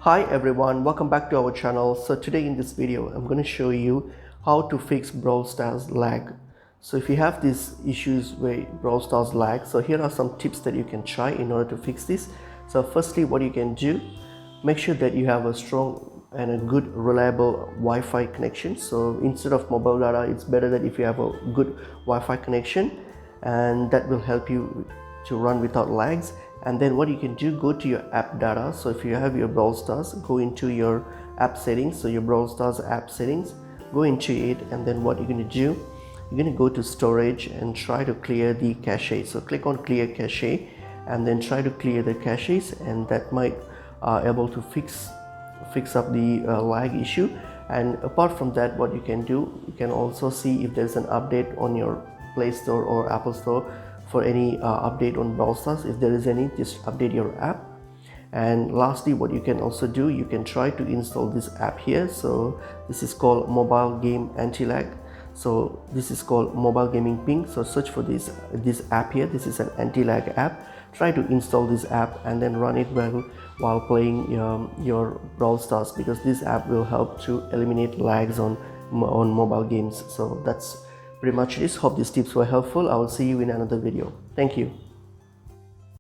Hi everyone, welcome back to our channel. So today in this video I'm going to show you how to fix Brawl Stars lag. So if you have these issues where Brawl Stars lag, so here are some tips that you can try in order to fix this. So firstly, what you can do, make sure that you have a strong and a good reliable Wi-Fi connection. So instead of mobile data, it's better that if you have a good Wi-Fi connection, and that will help you to run without lags. And then what you can do, go to your app data. So if you have your Brawl Stars, go into your app settings, so your Brawl Stars app settings, go into it, and then what you're going to do, you're going to go to storage and try to clear the cache. So click on clear cache and then try to clear the caches, and that might able to fix up the lag issue. And apart from that, what you can do, you can also see if there's an update on your Play Store or Apple Store for any update on Brawl Stars. If there is any, just update your app. And lastly, what you can also do, you can try to install this app here. So this is called Mobile Game Anti-Lag. So this is called Mobile Gaming Ping. So search for this app here. This is an anti-lag app. Try to install this app and then run it while playing your Brawl Stars, because this app will help to eliminate lags on mobile games. So that's pretty much it. Hope these tips were helpful. I will see you in another video. Thank you.